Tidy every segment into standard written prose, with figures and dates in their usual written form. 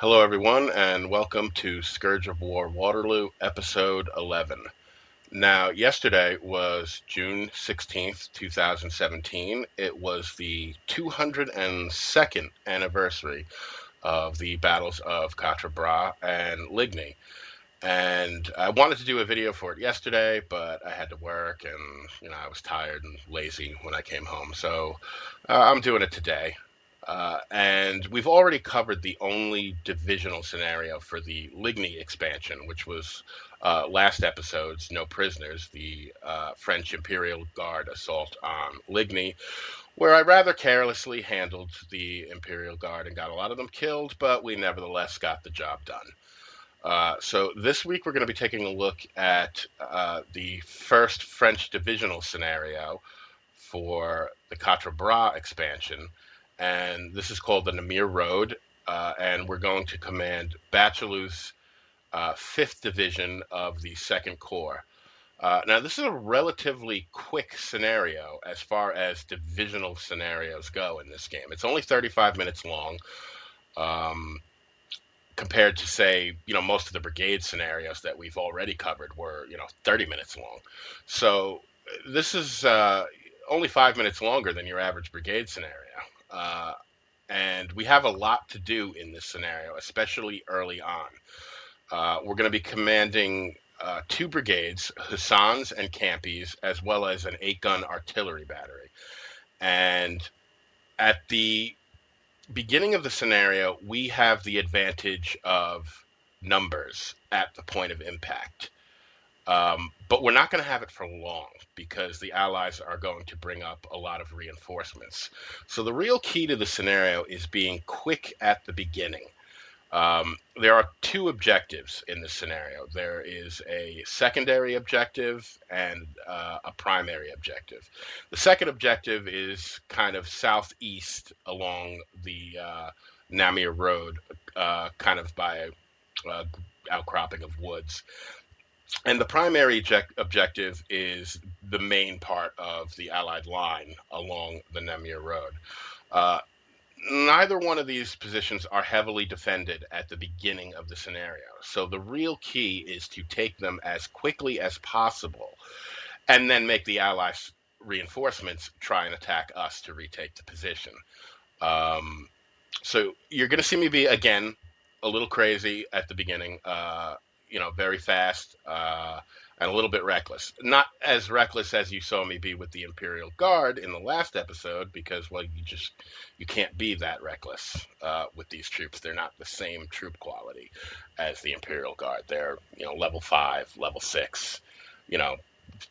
Hello, everyone, and welcome to Scourge of War Waterloo, Episode 11. Now, yesterday was June 16th, 2017. It was the 202nd anniversary of the battles of Quatre Bras and Ligny. And I wanted to do a video for it yesterday, but I had to work and, I was tired and lazy when I came home. So I'm doing it today. And we've already covered the only divisional scenario for the Ligny expansion, which was last episode's No Prisoners, the French Imperial Guard assault on Ligny, where I rather carelessly handled the Imperial Guard and got a lot of them killed, but we nevertheless got the job done. So this week we're going to be taking a look at the first French divisional scenario for the Quatre Bras expansion, and this is called the Namur Road, and we're going to command Bachelou's 5th Division of the 2nd Corps. Now, this is a relatively quick scenario as far as divisional scenarios go in this game. It's only 35 minutes long. Compared to, say, most of the brigade scenarios that we've already covered were, 30 minutes long. So this is only 5 minutes longer than your average brigade scenario. And we have a lot to do in this scenario, especially early on. We're going to be commanding two brigades, Hussans and Campies, as well as an 8-gun artillery battery. And at the beginning of the scenario, we have the advantage of numbers at the point of impact. But we're not going to have it for long because the Allies are going to bring up a lot of reinforcements. So the real key to the scenario is being quick at the beginning. There are two objectives in this scenario. There is a secondary objective and a primary objective. The second objective is kind of southeast along the Namur Road, kind of by outcropping of woods. And the primary objective is the main part of the Allied line along the Namur Road. Neither one of these positions are heavily defended at the beginning of the scenario. So the real key is to take them as quickly as possible and then make the Allies reinforcements try and attack us to retake the position. So you're going to see me be, again, a little crazy at the beginning, very fast, and a little bit reckless. Not as reckless as you saw me be with the Imperial Guard in the last episode, because, well, you can't be that reckless with these troops. They're not the same troop quality as the Imperial Guard. They're, level 5, level 6,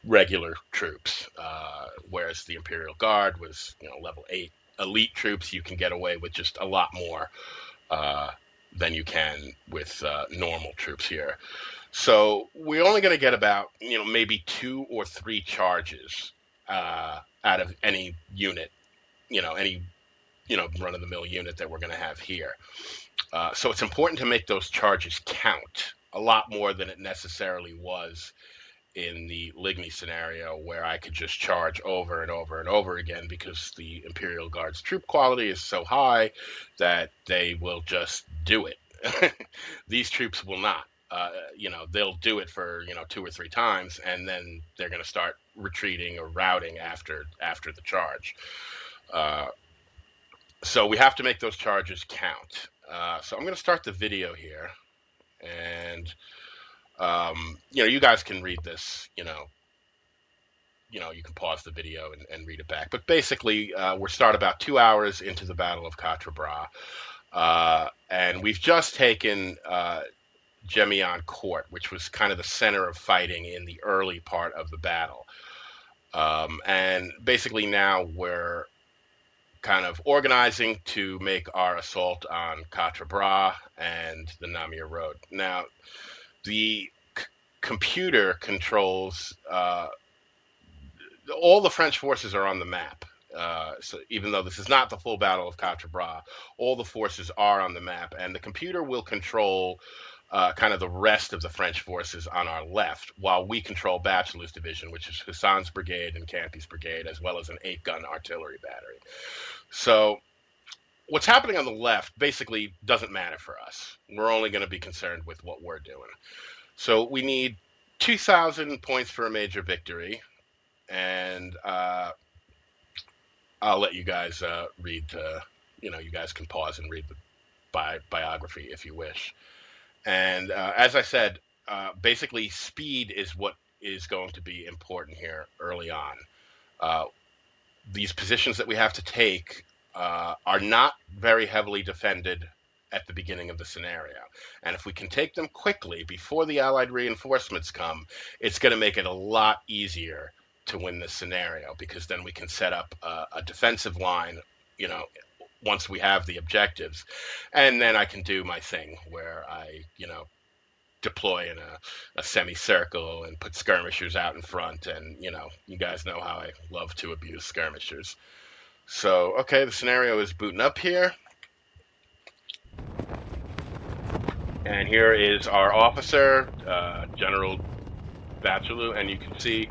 regular troops, whereas the Imperial Guard was, level 8 elite troops. You can get away with just a lot more than you can with normal troops here. So we're only going to get about, maybe 2 or 3 charges out of any unit, any run-of-the-mill unit that we're going to have here. So it's important to make those charges count a lot more than it necessarily was in the Ligny scenario, where I could just charge over and over and over again because the Imperial Guard's troop quality is so high that they will just do it. These troops will not. They'll do it for 2 or 3 times, and then they're going to start retreating or routing after the charge. So we have to make those charges count. So I'm going to start the video here, and you guys can read this. You can pause the video and read it back. But basically, we're start about 2 hours into the Battle of Quatre Bras, and we've just taken Gemioncourt, which was kind of the center of fighting in the early part of the battle. And basically now we're kind of organizing to make our assault on Quatre Bras and the Namur Road. Now, the computer controls all the French forces are on the map. So even though this is not the full Battle of Quatre Bras, all the forces are on the map, and the computer will control kind of the rest of the French forces on our left, while we control Bachelou's division, which is Hussans Brigade and Campies Brigade, as well as an 8-gun artillery battery. So what's happening on the left basically doesn't matter for us. We're only going to be concerned with what we're doing. So we need 2,000 points for a major victory, and I'll let you guys read. You guys can pause and read the biography if you wish. And as I said, basically speed is what is going to be important here early on. Uh, these positions that we have to take are not very heavily defended at the beginning of the scenario. And if we can take them quickly before the Allied reinforcements come, it's going to make it a lot easier to win this scenario, because then we can set up a defensive line, once we have the objectives. And then I can do my thing where I, deploy in a semicircle and put skirmishers out in front. And, you guys know how I love to abuse skirmishers. So, okay, the scenario is booting up here. And here is our officer, General Waterloo, and you can see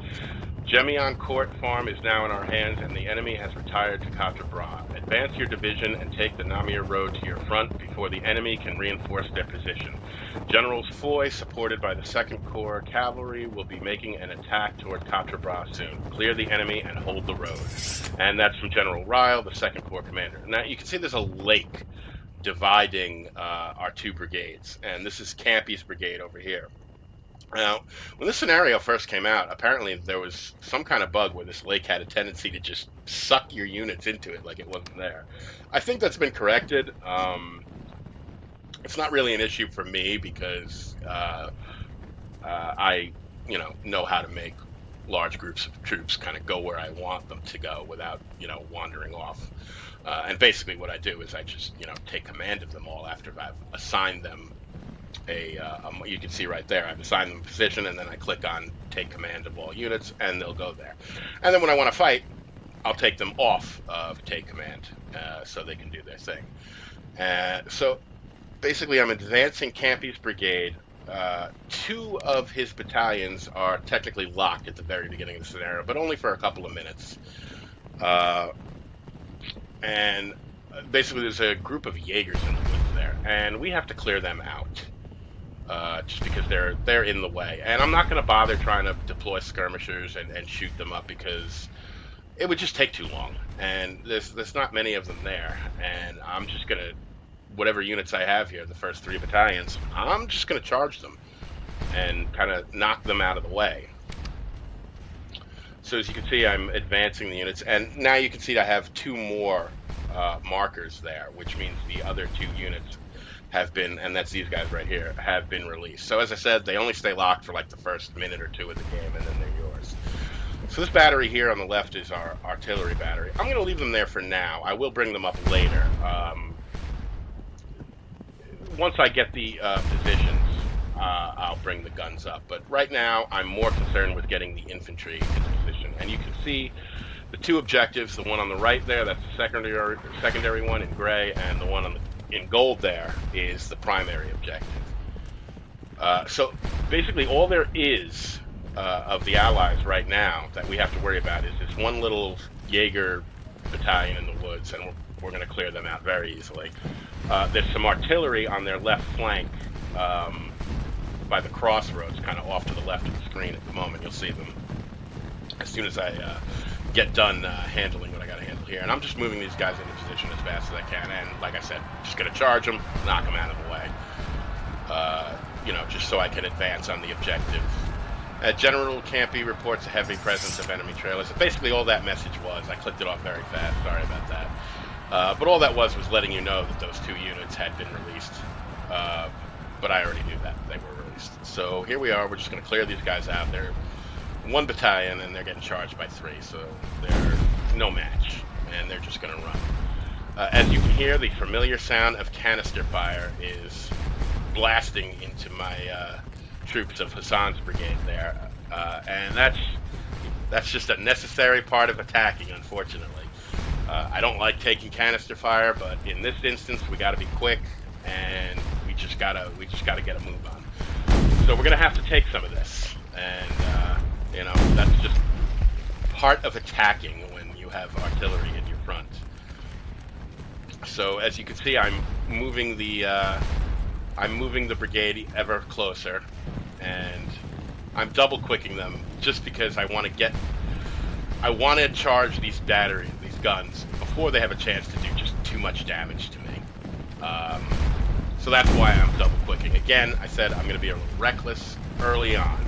Gemioncourt farm is now in our hands, and the enemy has retired to Quatre Bras. Advance your division and take the Namur Road to your front before the enemy can reinforce their position. Generals Foy, supported by the 2nd Corps Cavalry, will be making an attack toward Quatre Bras soon. Clear the enemy and hold the road. And that's from General Ryle, the 2nd Corps commander. Now you can see there's a lake dividing our two brigades, and this is Campy's brigade over here. Now, when this scenario first came out, apparently there was some kind of bug where this lake had a tendency to just suck your units into it like it wasn't there. I think that's been corrected. It's not really an issue for me because I, know how to make large groups of troops kind of go where I want them to go without, wandering off. And basically what I do is I just, take command of them all after I've assigned them you can see right there, I've assigned them a position, and then I click on take command of all units, and they'll go there. And then when I want to fight, I'll take them off of take command so they can do their thing. So basically I'm advancing Campy's brigade. 2 of his battalions are technically locked at the very beginning of the scenario, but only for a couple of minutes. And basically there's a group of Jaegers in the woods there, and we have to clear them out. Just because they're in the way. And I'm not going to bother trying to deploy skirmishers and shoot them up, because it would just take too long. And there's not many of them there. And I'm just going to, whatever units I have here, the first 3 battalions, I'm just going to charge them and kind of knock them out of the way. So as you can see, I'm advancing the units. And now you can see I have 2 more markers there, which means the other 2 units have been, and that's these guys right here, have been released. So as I said, they only stay locked for like the first minute or 2 of the game, and then they're yours. So this battery here on the left is our artillery battery. I'm going to leave them there for now. I will bring them up later. Once I get the positions, I'll bring the guns up. But right now, I'm more concerned with getting the infantry into position. And you can see the 2 objectives, the one on the right there, that's the secondary one in gray, and the one in gold there is the primary objective. So basically all there is of the Allies right now that we have to worry about is this one little Jaeger battalion in the woods, and we're going to clear them out very easily. There's some artillery on their left flank by the crossroads, kind of off to the left of the screen at the moment. You'll see them as soon as I get done handling what I got to handle here. And I'm just moving these guys into position as fast as I can. And like I said, just going to charge them, knock them out of the way, just so I can advance on the objective. General Campy reports a heavy presence of enemy trailers. Basically all that message was. I clicked it off very fast. Sorry about that. But all that was letting you know that those 2 units had been released. But I already knew that they were released. So here we are. We're just going to clear these guys out. They're 1 battalion, and they're getting charged by 3, so they're no match, and they're just going to run. As you can hear, the familiar sound of canister fire is blasting into my troops of Hassan's brigade there, and that's just a necessary part of attacking, unfortunately. I don't like taking canister fire, but in this instance, we got to be quick, and we just gotta get a move on. So we're gonna have to take some of this, and that's just part of attacking when you have artillery in your front. So as you can see, I'm moving the brigade ever closer, and I'm double quicking them just because I want to charge these batteries, these guns, before they have a chance to do just too much damage to me. So that's why I'm double quicking. Again, I said I'm going to be a little reckless early on.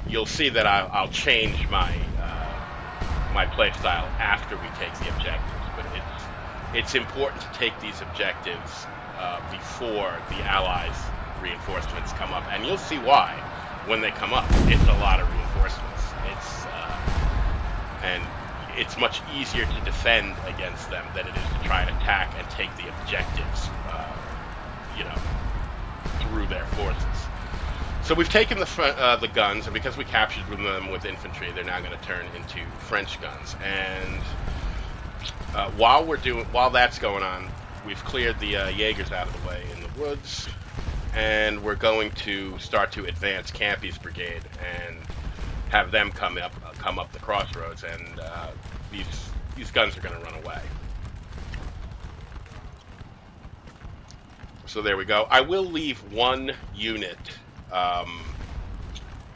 You'll see that I'll change my my play style after we take the objectives, but it's important to take these objectives before the Allies' reinforcements come up, and you'll see why when they come up. It's a lot of reinforcements. It's much easier to defend against them than it is to try and attack and take the objectives, through their forces. So we've taken the guns, and because we captured them with infantry, they're now going to turn into French guns. And while that's going on, we've cleared the Jaegers out of the way in the woods, and we're going to start to advance Campy's brigade and have them come up the crossroads, and these guns are going to run away. So there we go. I will leave one unit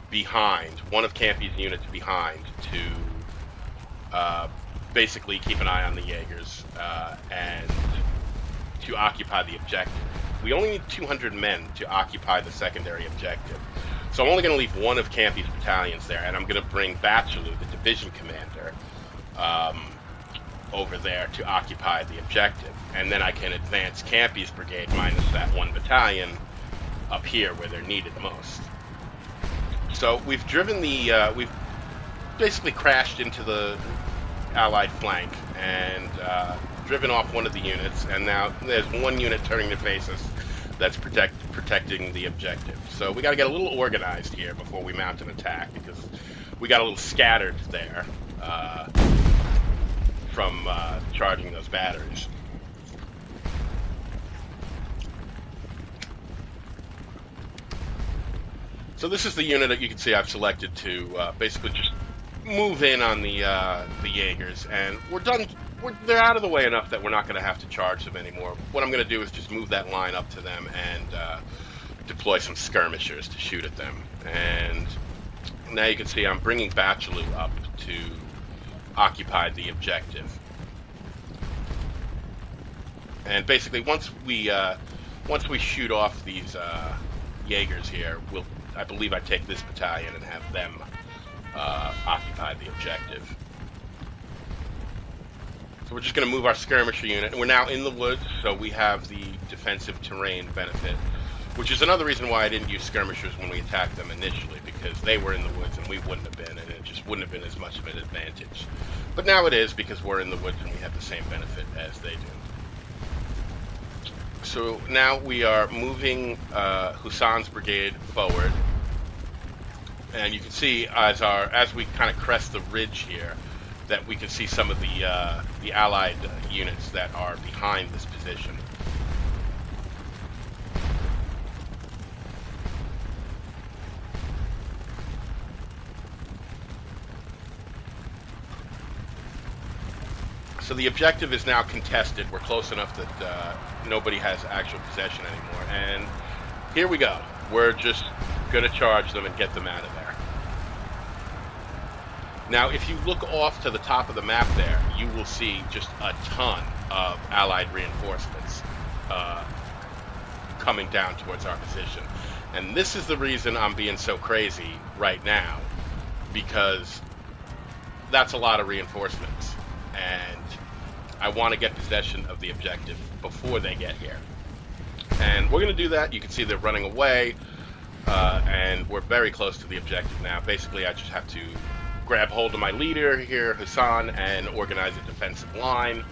behind, one of Campy's units behind, to basically keep an eye on the Jaegers and to occupy the objective. We only need 200 men to occupy the secondary objective. So I'm only going to leave one of Campy's battalions there, and I'm going to bring Waterloo, the division commander, over there to occupy the objective. And then I can advance Campy's brigade minus that one battalion up here where they're needed most. So we've driven we've basically crashed into the Allied flank and driven off one of the units, and now there's one unit turning to face us that's protecting the objective. So we got to get a little organized here before we mount an attack, because we got a little scattered there from charging those batteries. So this is the unit that you can see I've selected to basically just move in on the Jaegers, and we're done. They're out of the way enough that we're not going to have to charge them anymore. What I'm going to do is just move that line up to them and deploy some skirmishers to shoot at them. And now you can see I'm bringing Waterloo up to occupy the objective. And basically, once we shoot off these Jaegers here, I believe I take this battalion and have them occupy the objective. So we're just going to move our skirmisher unit, and we're now in the woods, so we have the defensive terrain benefit, which is another reason why I didn't use skirmishers when we attacked them initially, because they were in the woods and we wouldn't have been, and it just wouldn't have been as much of an advantage. But now it is, because we're in the woods and we have the same benefit as they do. So now we are moving Hussein's brigade forward, and you can see as we kind of crest the ridge here, that we can see some of the Allied units that are behind this position. So the objective is now contested. We're close enough that nobody has actual possession anymore. And here we go. We're just going to charge them and get them out of there. Now, if you look off to the top of the map there, you will see just a ton of Allied reinforcements coming down towards our position. And this is the reason I'm being so crazy right now, because that's a lot of reinforcements. And I want to get possession of the objective before they get here. And we're going to do that. You can see they're running away, and we're very close to the objective now. Basically, I just have to grab hold of my leader here, Hussein, and organize a defensive line.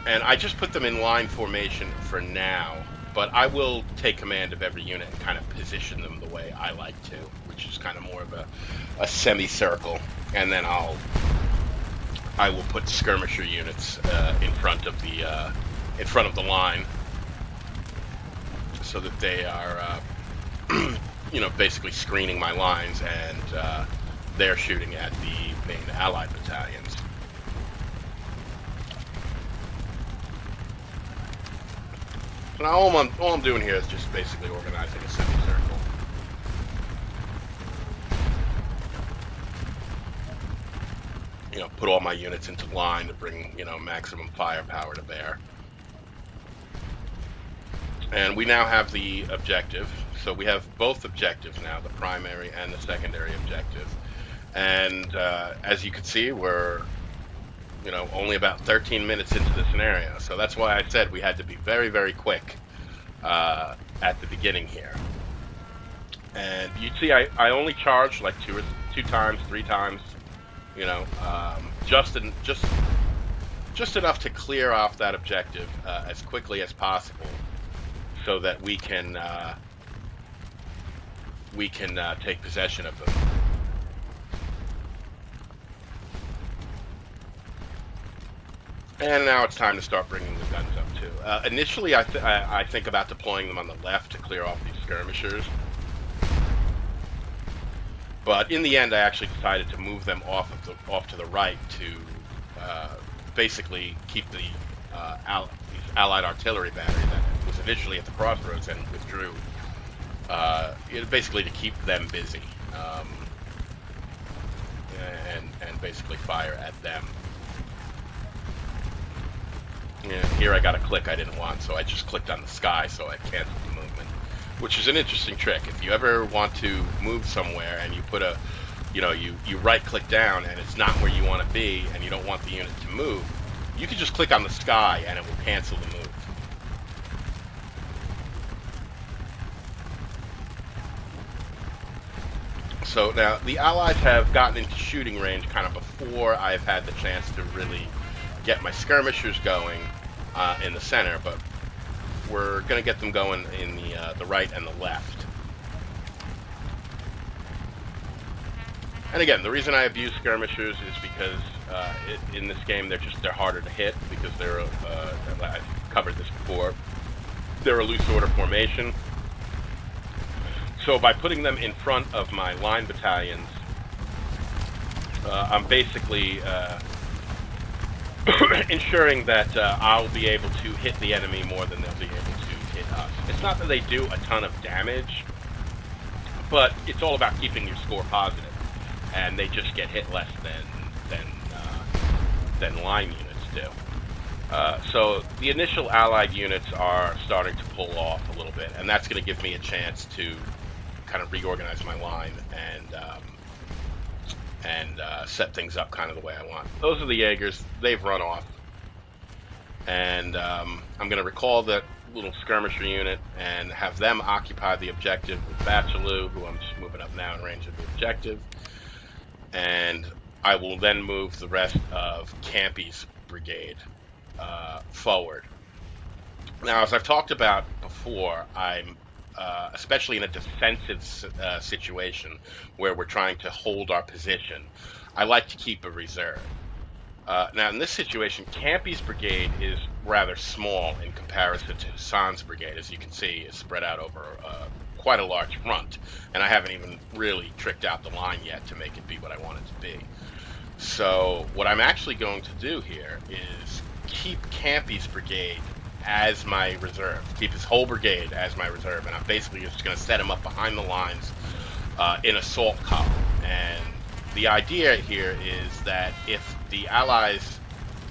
And I just put them in line formation for now, but I will take command of every unit and kind of position them the way I like to, which is kind of more of a semicircle. And then I will put skirmisher units in front of the line, so that they are basically screening my lines, and they're shooting at the main Allied battalions. So now all I'm doing here is just basically organizing a semicircle. You know, put all my units into line to bring, you know, maximum firepower to bear. And we now have the objective. So we have both objectives now, the primary and the secondary objective. And as you can see, we're, you know, only about 13 minutes into the scenario. So that's why I said we had to be very, very quick at the beginning here. And you see, I only charged like two times, 3 times, you know, just enough to clear off that objective as quickly as possible, so that we can take possession of them. And now it's time to start bringing the guns up too. Initially, I think about deploying them on the left to clear off these skirmishers, but in the end, I actually decided to move them off to the right to basically keep the Allied artillery battery that was initially at the crossroads and withdrew. Basically to keep them busy, and basically fire at them. Yeah, here I got a click I didn't want, so I just clicked on the sky, so I canceled the movement, which is an interesting trick. If you ever want to move somewhere and you put a, you know, you right click down and it's not where you want to be and you don't want the unit to move, you can just click on the sky and it will cancel the move. So now the Allies have gotten into shooting range kind of before I've had the chance to really get my skirmishers going in the center, but we're going to get them going in the right and the left. And again, the reason I abuse skirmishers is because in this game they're harder to hit because they're I've covered this before. They're a loose order formation. So by putting them in front of my line battalions, I'm basically ensuring that I'll be able to hit the enemy more than they'll be able to hit us. It's not that they do a ton of damage, but it's all about keeping your score positive, and they just get hit less than line units do. So the initial Allied units are starting to pull off a little bit, and that's going to give me a chance to kind of reorganize my line and set things up kind of the way I want. Those are the Jaegers. They've run off. And I'm going to recall that little skirmisher unit and have them occupy the objective with Waterloo, who I'm just moving up now in range of the objective. And I will then move the rest of Campy's brigade forward. Now, as I've talked about before, I'm especially in a defensive situation where we're trying to hold our position, I like to keep a reserve. Now, in this situation, Campy's brigade is rather small in comparison to Hassan's brigade. As you can see, it's spread out over quite a large front, and I haven't even really tricked out the line yet to make it be what I want it to be. So what I'm actually going to do here is keep Campy's brigade as my reserve, keep his whole brigade as my reserve, and I'm basically just going to set him up behind the lines in assault column. And the idea here is that if the Allies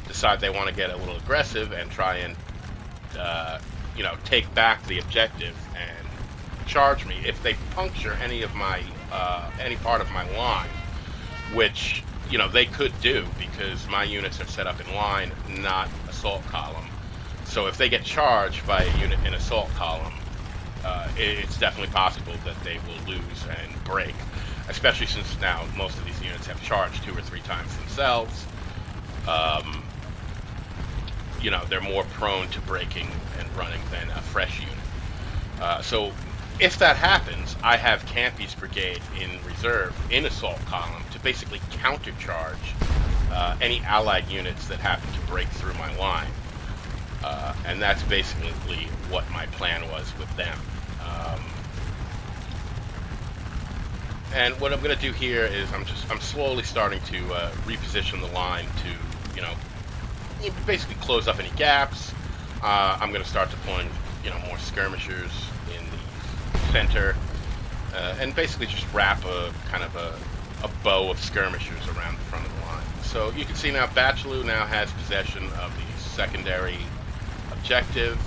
decide they want to get a little aggressive and try and take back the objective and charge me, if they puncture any of my any part of my line, which they could do because my units are set up in line, not assault column. So if they get charged by a unit in assault column, it's definitely possible that they will lose and break, especially since now most of these units have charged 2 or 3 times themselves. They're more prone to breaking and running than a fresh unit. So if that happens, I have Campy's brigade in reserve in assault column to basically countercharge any Allied units that happen to break through my line. And that's basically what my plan was with them. And what I'm going to do here is I'm slowly starting to reposition the line to basically close up any gaps. I'm going to start deploying more skirmishers in the center, and basically just wrap a kind of a bow of skirmishers around the front of the line. So you can see now Waterloo now has possession of the secondary objective.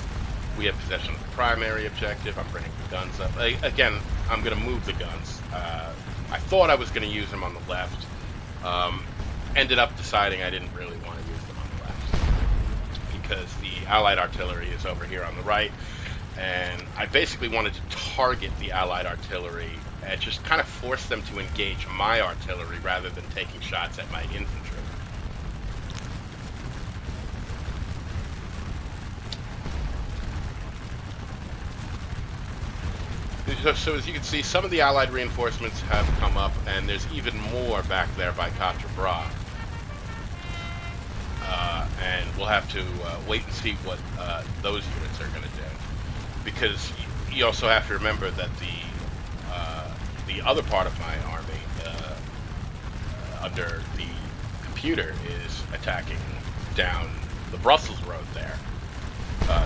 We have possession of the primary objective. I'm bringing the guns up. Again, I'm going to move the guns. I thought I was going to use them on the left. Ended up deciding I didn't really want to use them on the left because the Allied artillery is over here on the right, and I basically wanted to target the Allied artillery and just kind of force them to engage my artillery rather than taking shots at my infantry. So as you can see, some of the Allied reinforcements have come up, and there's even more back there by Quatre Bras. And we'll have to wait and see what those units are going to do, because you also have to remember that the other part of my army, under the computer, is attacking down the Brussels road there.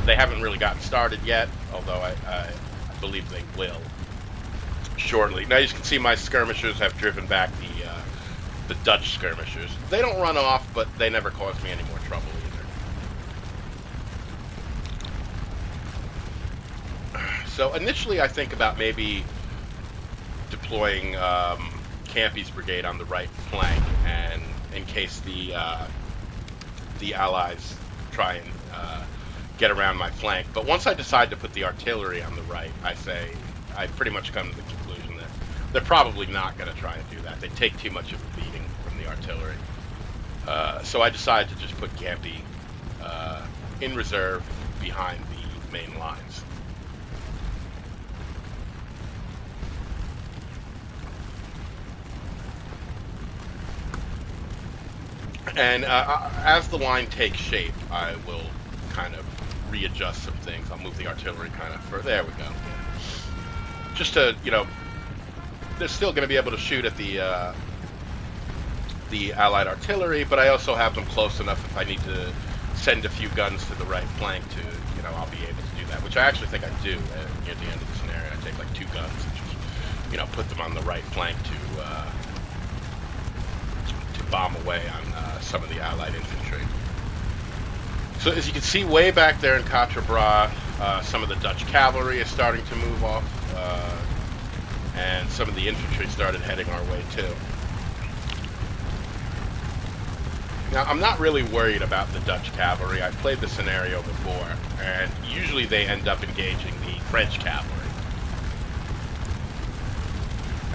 They haven't really gotten started yet, although I believe they will shortly. Now you can see my skirmishers have driven back the Dutch skirmishers. They don't run off, but they never cause me any more trouble either. So initially I think about maybe deploying Campy's brigade on the right flank, and in case the Allies try and get around my flank. But once I decide to put the artillery on the right, I pretty much come to the conclusion that they're probably not going to try and do that. They take too much of a beating from the artillery. So I decided to just put Campy in reserve behind the main lines. And as the line takes shape, I will kind of readjust some things. I'll move the artillery kind of further. There we go. Just to, they're still going to be able to shoot at the Allied artillery, but I also have them close enough if I need to send a few guns to the right flank to, I'll be able to do that, which I actually think I do near the end of the scenario. I take like 2 guns and just, put them on the right flank to bomb away on some of the Allied infantry. So as you can see way back there in Quatre Bras, some of the Dutch cavalry is starting to move off, and some of the infantry started heading our way too. Now I'm not really worried about the Dutch cavalry. I've played the scenario before, and usually they end up engaging the French cavalry,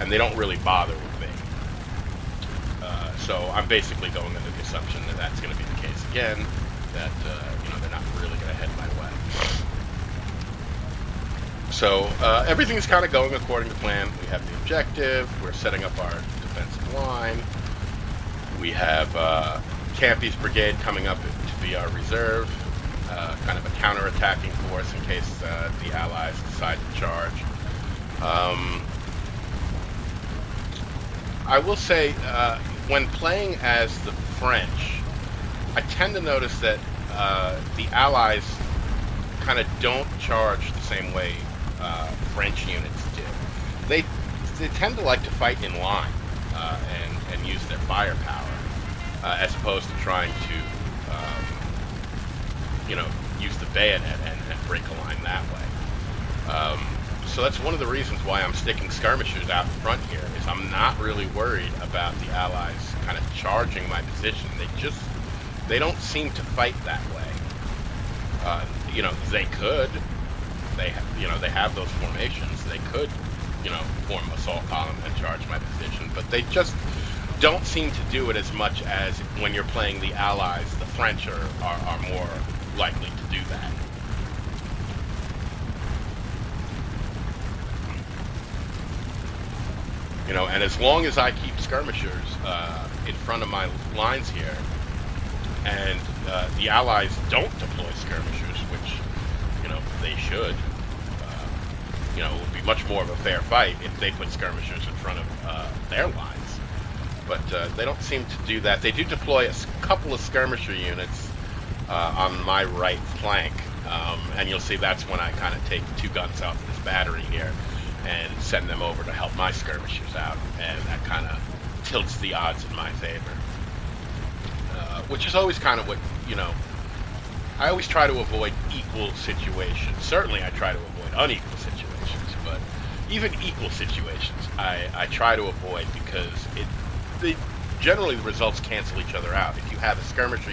and they don't really bother with me. So I'm basically going under the assumption that that's going to be the case again, that they're not really going to head my way. So everything's kind of going according to plan. We have the objective. We're setting up our defensive line. We have Campy's brigade coming up to be our reserve, kind of a counter-attacking force in case the Allies decide to charge. I will say, when playing as the French, I tend to notice that the Allies kind of don't charge the same way French units do. They tend to like to fight in line and use their firepower as opposed to trying to use the bayonet and break a line that way. So that's one of the reasons why I'm sticking skirmishers out in front here, is I'm not really worried about the Allies kind of charging my position. They don't seem to fight that way. They could. They have those formations. They could, form assault column and charge my position, but they just don't seem to do it as much as when you're playing the Allies. The French are more likely to do that. And as long as I keep skirmishers in front of my lines here, and the Allies don't deploy skirmishers, which, they should, it would be much more of a fair fight if they put skirmishers in front of their lines. But they don't seem to do that. They do deploy a couple of skirmisher units on my right flank, And you'll see that's when I kind of take 2 guns off of this battery here and send them over to help my skirmishers out, and that kind of tilts the odds in my favor. Which is always kind of what, I always try to avoid equal situations. Certainly I try to avoid unequal situations, but even equal situations I try to avoid, because generally the results cancel each other out. If you have a skirmisher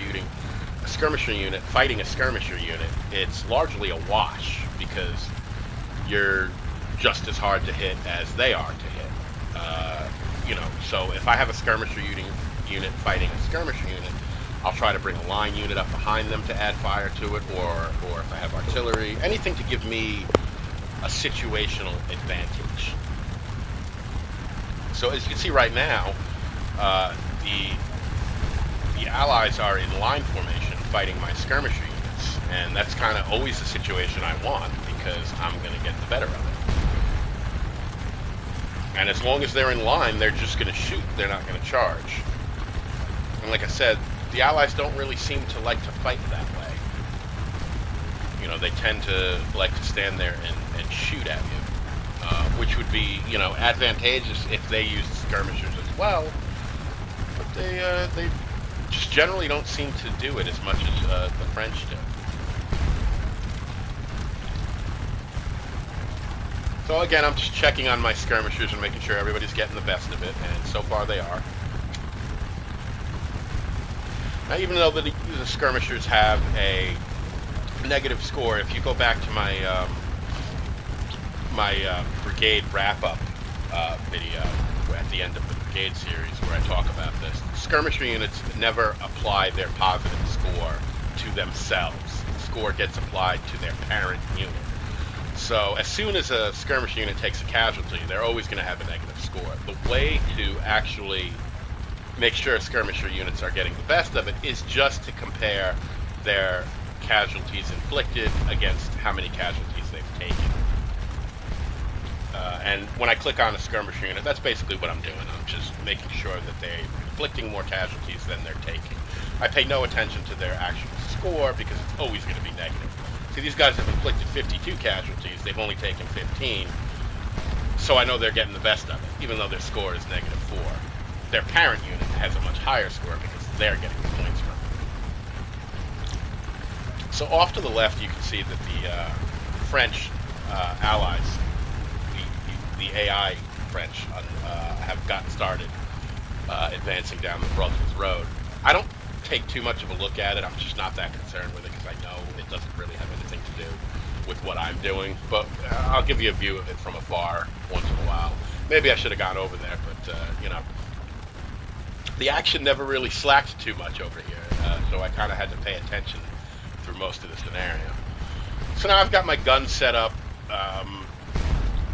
unit fighting a skirmisher unit, it's largely a wash, because you're just as hard to hit as they are to hit. So if I have a skirmisher unit fighting a skirmisher unit, I'll try to bring a line unit up behind them to add fire to it, or if I have artillery, anything to give me a situational advantage. So as you can see right now, the Allies are in line formation fighting my skirmisher units, and that's kind of always the situation I want, because I'm going to get the better of it. And as long as they're in line, they're just going to shoot. They're not going to charge. And like I said, the Allies don't really seem to like to fight that way. They tend to like to stand there and shoot at you, which would be, advantageous if they used skirmishers as well. But they just generally don't seem to do it as much as the French do. So again, I'm just checking on my skirmishers and making sure everybody's getting the best of it, and so far they are. Now, even though the skirmishers have a negative score, if you go back to my brigade wrap-up video at the end of the brigade series where I talk about this, skirmisher units never apply their positive score to themselves. The score gets applied to their parent unit. So as soon as a skirmisher unit takes a casualty, they're always going to have a negative score. The way to actually make sure skirmisher units are getting the best of it is just to compare their casualties inflicted against how many casualties they've taken. And when I click on a skirmisher unit, that's basically what I'm doing. I'm just making sure that they're inflicting more casualties than they're taking. I pay no attention to their actual score, because it's always going to be negative. See, these guys have inflicted 52 casualties. They've only taken 15. So I know they're getting the best of it, even though their score is -4. Their parent unit has a much higher score because they're getting the points from it. So off to the left, you can see that the French allies, the AI French, have gotten started advancing down the Brussels Road. I don't take too much of a look at it. I'm just not that concerned with it, because I know it doesn't really have anything to do with what I'm doing. But I'll give you a view of it from afar once in a while. Maybe I should have gone over there, but the action never really slacked too much over here, so I kind of had to pay attention through most of the scenario. So now I've got my guns set up,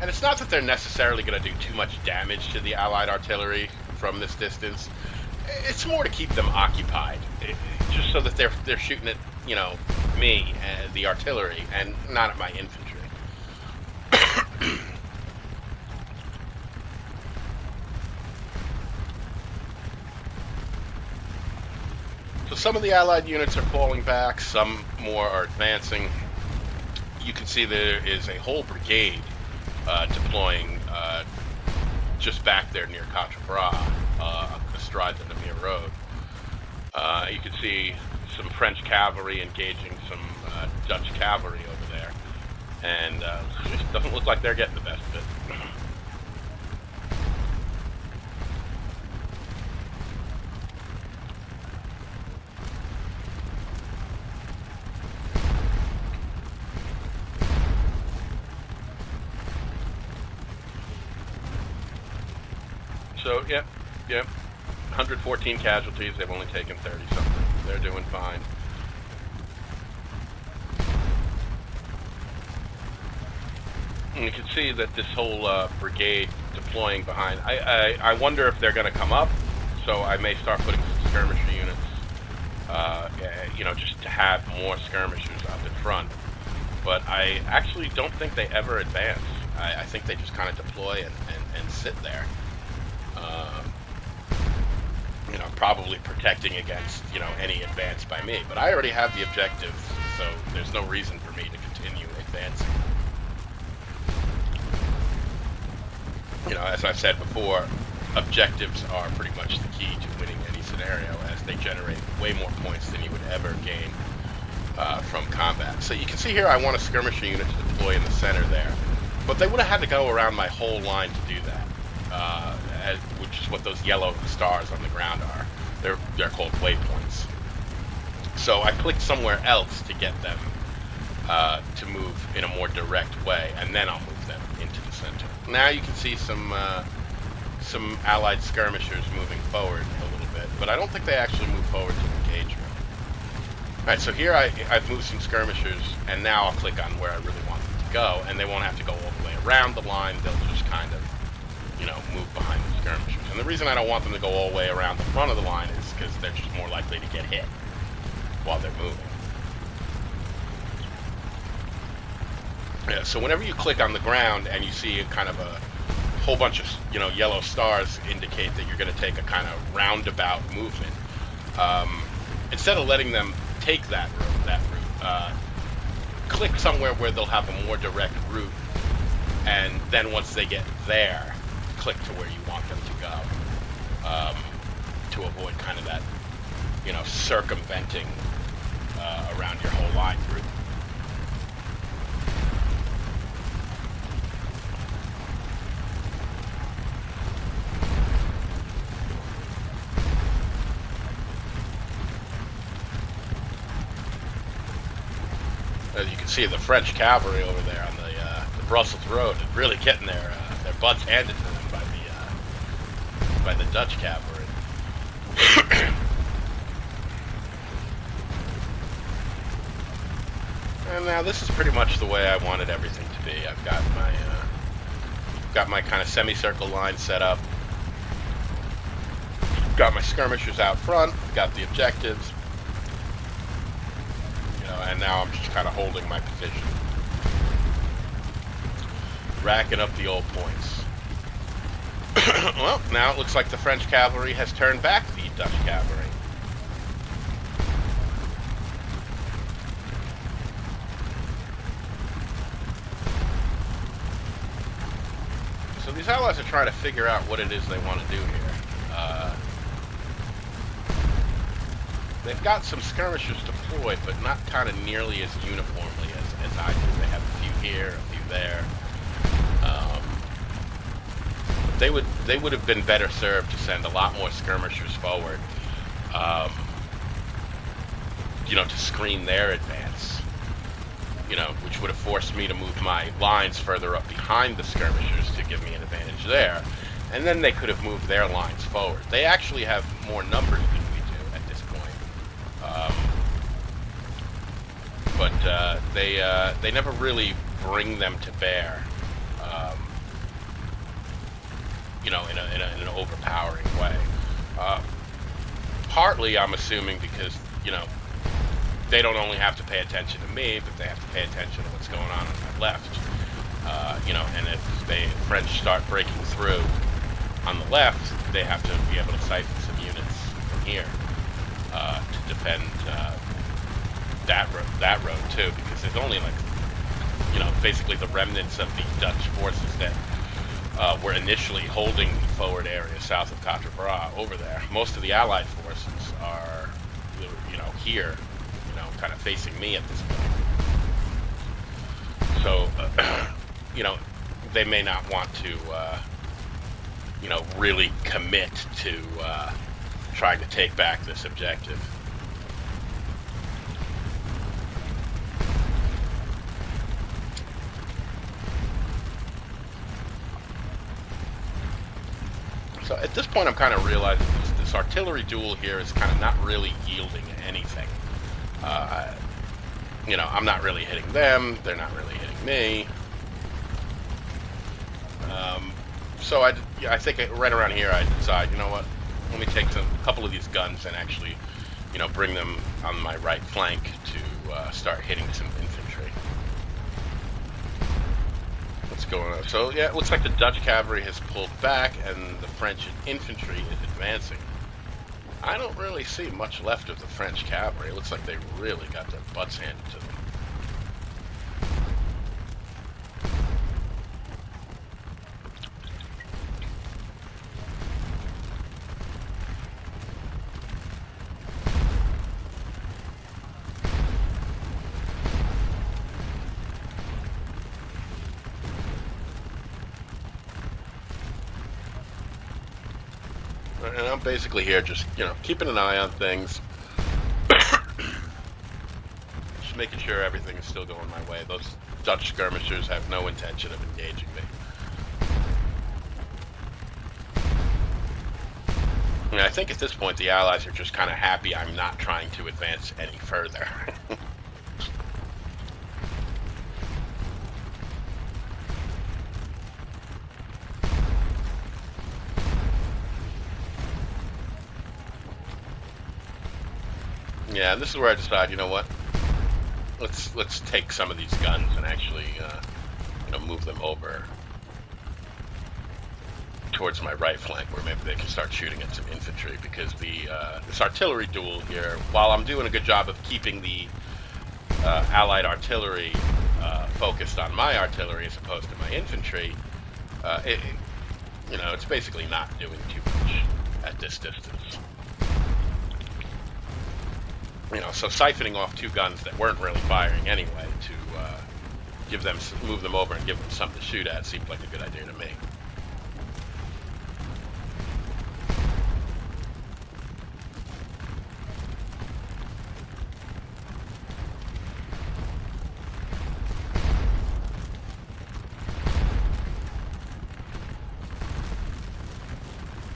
and it's not that they're necessarily going to do too much damage to the Allied artillery from this distance. It's more to keep them occupied, just so that they're shooting at, me, the artillery, and not at my infantry. So some of the Allied units are falling back, some more are advancing. You can see there is a whole brigade deploying just back there near Quatre Bras, astride the Namur Road. You can see some French cavalry engaging some Dutch cavalry over there, and it doesn't look like they're getting the best of it. So, yep, 114 casualties. They've only taken 30 something. They're doing fine. And you can see that this whole brigade deploying behind. I wonder if they're going to come up. So I may start putting some skirmisher units, just to have more skirmishers up in front. But I actually don't think they ever advance. I think they just kind of deploy and sit there. Probably protecting against, any advance by me. But I already have the objective so there's no reason for me to continue advancing. You know, as I've said before, objectives are pretty much the key to winning any scenario, as they generate way more points than you would ever gain from combat. So you can see here I want a skirmisher unit to deploy in the center there, but they would have had to go around my whole line to do that, which is what those yellow stars on the ground are. They're called waypoints. So I clicked somewhere else to get them to move in a more direct way, and then I'll move them into the center. Now you can see some Allied skirmishers moving forward a little bit, but I don't think they actually move forward to engagement. Alright, so here I've moved some skirmishers, and now I'll click on where I really want them to go, and they won't have to go all the way around the line. They'll just kind of, you know, move behind the skirmishers. And the reason I don't want them to go all the way around the front of the line is because they're just more likely to get hit while they're moving. Yeah, so whenever you click on the ground and you see kind of a whole bunch of, you know, yellow stars indicate that you're going to take a kind of roundabout movement, instead of letting them take that route, click somewhere where they'll have a more direct route, and then once they get there, click to where you want them to go, to avoid kind of that, you know, circumventing around your whole line group. As you can see, the French cavalry over there on the Brussels Road is really getting their butts handed to them by the Dutch cavalry. And now this is pretty much the way I wanted everything to be. I've got my kind of semicircle line set up. Got my skirmishers out front. Got the objectives. And now I'm just kind of holding my position, racking up the old points. Well, now it looks like the French cavalry has turned back the Dutch cavalry. So these allies are trying to figure out what it is they want to do here. They've got some skirmishers deployed, but not kind of nearly as uniformly as I do. They have a few here, a few there. They would have been better served to send a lot more skirmishers forward, you know, to screen their advance. You know, which would have forced me to move my lines further up behind the skirmishers to give me an advantage there, and then they could have moved their lines forward. They actually have more numbers than we do at this point. But they never really bring them to bear, you know, in an overpowering way. Partly, I'm assuming, because, you know, they don't only have to pay attention to me, but they have to pay attention to what's going on my left. You know, and if the French start breaking through on the left, they have to be able to siphon some units from here to defend that road too, because there's only, like, you know, basically the remnants of the Dutch forces that were initially holding the forward area south of Quatre Bras over there. Most of the Allied forces are, you know, here, you know, kind of facing me at this point. So, you know, they may not want to, you know, really commit to trying to take back this objective. So at this point, I'm kind of realizing this artillery duel here is kind of not really yielding anything. You know, I'm not really hitting them. They're not really hitting me. So I think right around here I decide, you know what, let me take a couple of these guns and actually, you know, bring them on my right flank to start hitting some infantry. What's going on? So yeah, it looks like the Dutch cavalry has pulled back and the French infantry is advancing. I don't really see much left of the French cavalry. It looks like they really got their butts handed to them. And I'm basically here just, keeping an eye on things. Just making sure everything is still going my way. Those Dutch skirmishers have no intention of engaging me. And I think at this point the Allies are just kind of happy I'm not trying to advance any further. Yeah, this is where I decide, you know what? Let's take some of these guns and actually, move them over towards my right flank, where maybe they can start shooting at some infantry, because this artillery duel here, while I'm doing a good job of keeping the Allied artillery focused on my artillery as opposed to my infantry, it's basically not doing too much at this distance. So siphoning off two guns that weren't really firing anyway to move them over and give them something to shoot at seemed like a good idea to me.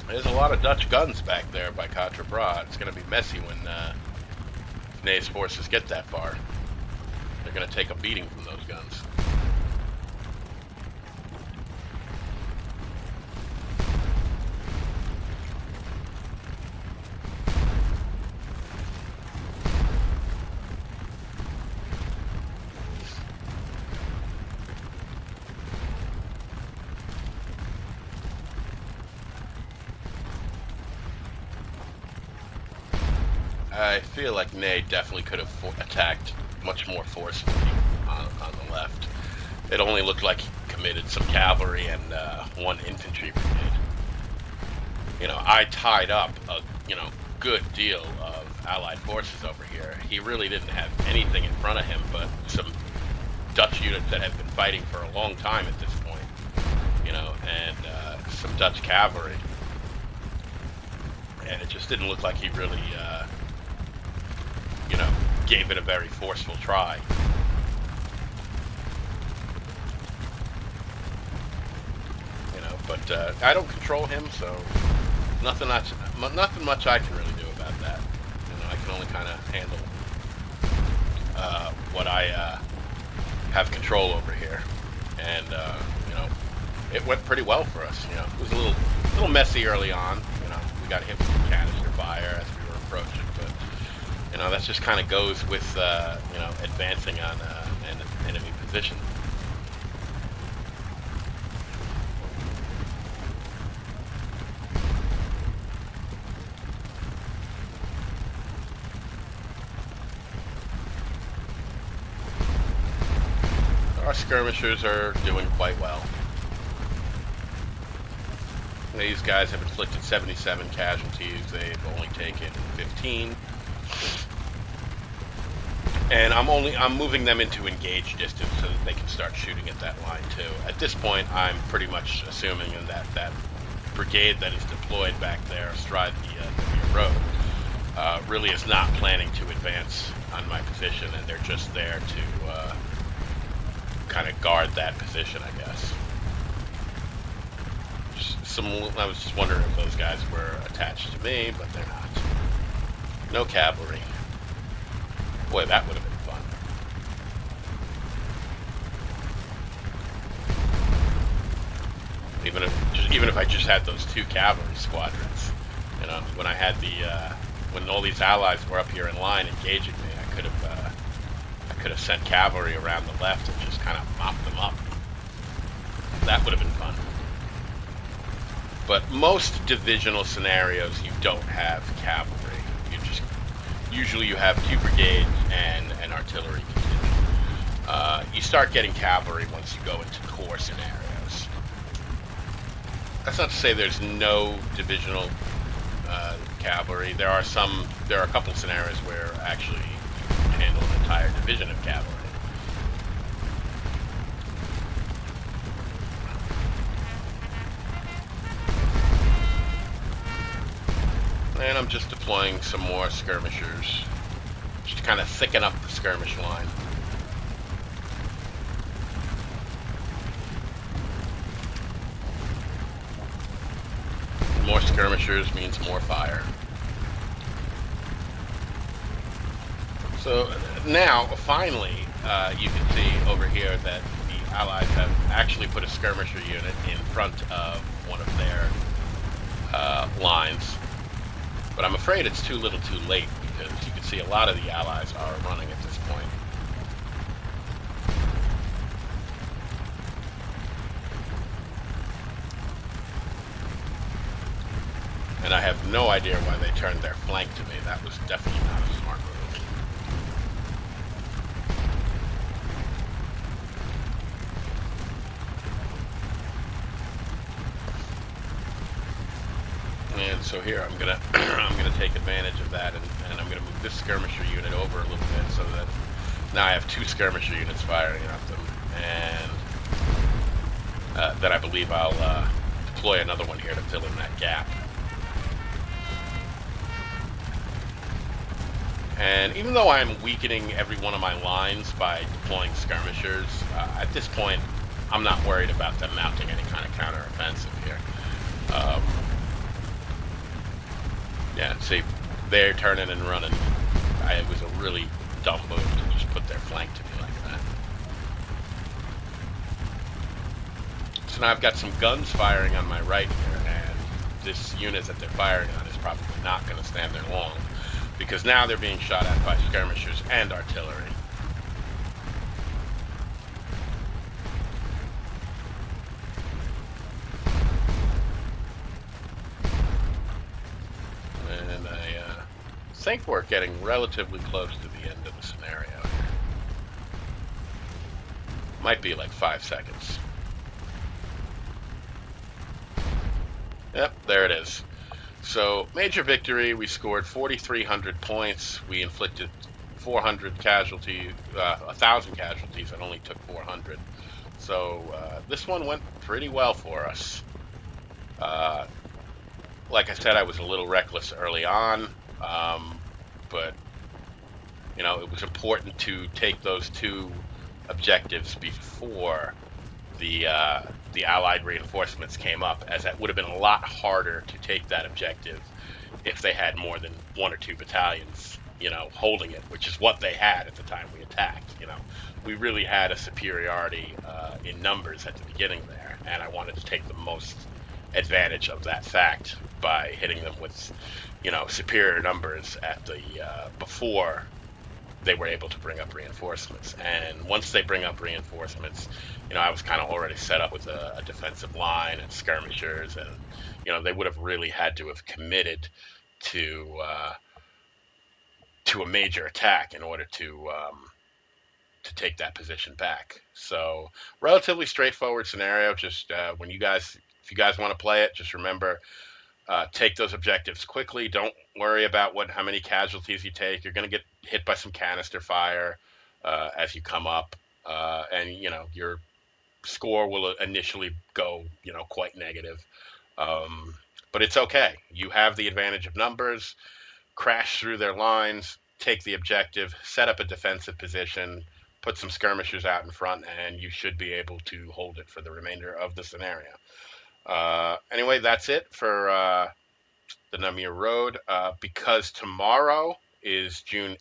There's a lot of Dutch guns back there by Quatre Bras. It's going to be messy when Ney's forces get that far. They're going to take a beating from those guns. I feel like Ney definitely could have attacked much more forcefully on the left. It only looked like he committed some cavalry and one infantry brigade. I tied up a good deal of Allied forces over here. He really didn't have anything in front of him but some Dutch units that have been fighting for a long time at this point, and some Dutch cavalry. And it just didn't look like he really gave it a very forceful try. But I don't control him, so nothing much I can really do about that. I can only kind of handle what I have control over here, and it went pretty well for us. It was a little messy early on. We got hit with some canister fire as we were approaching, but that just kind of goes with advancing on an enemy position. Our skirmishers are doing quite well. These guys have inflicted 77 casualties. They've only taken 15. And I'm moving them into engaged distance so that they can start shooting at that line too. At this point, I'm pretty much assuming that brigade that is deployed back there astride the Namur Road really is not planning to advance on my position, and they're just there to kind of guard that position, I guess. I was just wondering if those guys were attached to me, but they're not. No cavalry. Boy, that would have been fun. Even if I just had those two cavalry squadrons, when I had when all these allies were up here in line engaging me, I could have sent cavalry around the left and just kind of mopped them up. That would have been fun. But most divisional scenarios, you don't have cavalry. Usually you have two brigades and an artillery contingent. You start getting cavalry once you go into core scenarios. That's not to say there's no divisional cavalry. There are a couple scenarios where actually you can handle an entire division of cavalry. I'm just deploying some more skirmishers, just to kind of thicken up the skirmish line. More skirmishers means more fire. So now, finally, you can see over here that the Allies have actually put a skirmisher unit in front of one of their lines. But I'm afraid it's too little too late, because you can see a lot of the Allies are running at this point. And I have no idea why they turned their flank to me. That was definitely not a smart move. And so here I'm gonna take advantage of that, and I'm gonna move this skirmisher unit over a little bit, so that now I have two skirmisher units firing at them, and then I believe I'll deploy another one here to fill in that gap. And even though I'm weakening every one of my lines by deploying skirmishers, at this point, I'm not worried about them mounting any kind of counteroffensive here. Yeah, see, they're turning and running. It was a really dumb move to just put their flank to me like that. So now I've got some guns firing on my right here, and this unit that they're firing on is probably not going to stand there long, because now they're being shot at by skirmishers and artillery. And I think we're getting relatively close to the end of the scenario here. Might be like 5 seconds. Yep, there it is. So, major victory. We scored 4,300 points. We inflicted 400 casualties, 1,000 casualties, and only took 400. So, this one went pretty well for us. Like I said, I was a little reckless early on, but, you know, it was important to take those two objectives before the Allied reinforcements came up, as that would have been a lot harder to take that objective if they had more than 1 or 2 battalions, you know, holding it, which is what they had at the time we attacked. You know, we really had a superiority in numbers at the beginning there, and I wanted to take the most advantage of that fact by hitting them with, you know, superior numbers at the before they were able to bring up reinforcements. And once they bring up reinforcements, you know, I was kind of already set up with a defensive line and skirmishers, and, you know, they would have really had to have committed to a major attack in order to take that position back. So, relatively straightforward scenario. Just if you guys want to play it, just remember, take those objectives quickly. Don't worry about how many casualties you take. You're going to get hit by some canister fire as you come up, and, you know, your score will initially go, you know, quite negative. But it's okay. You have the advantage of numbers. Crash through their lines, take the objective, set up a defensive position, put some skirmishers out in front, and you should be able to hold it for the remainder of the scenario. Anyway, that's it for the Namur Road. Because tomorrow is June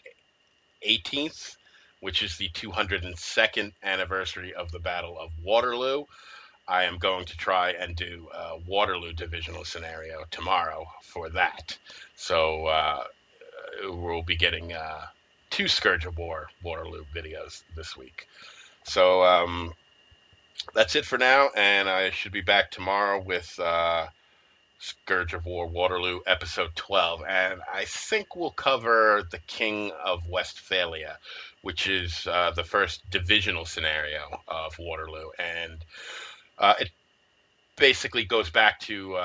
18th, which is the 202nd anniversary of the Battle of Waterloo, I am going to try and do a Waterloo divisional scenario tomorrow for that. So we'll be getting 2 Scourge of War Waterloo videos this week. So that's it for now, and I should be back tomorrow with Scourge of War Waterloo episode 12, and I think we'll cover the King of Westphalia, which is the first divisional scenario of Waterloo, and it basically goes back to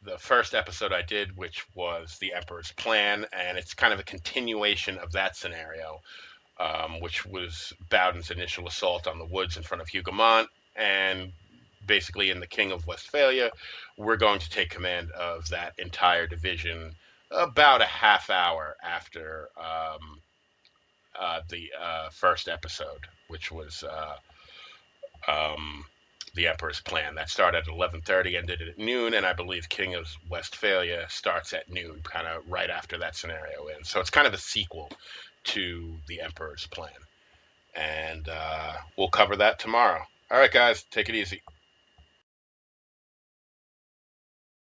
the first episode I did, which was the Emperor's Plan, and it's kind of a continuation of that scenario, which was Bowden's initial assault on the woods in front of Hougoumont, and basically in the King of Westphalia. We're going to take command of that entire division about a half hour after the first episode, which was um, the Emperor's Plan. That started at 11:30, ended at noon, and I believe King of Westphalia starts at noon, kind of right after that scenario ends. So it's kind of a sequel to the Emperor's Plan, and we'll cover that tomorrow. All right, guys, take it easy.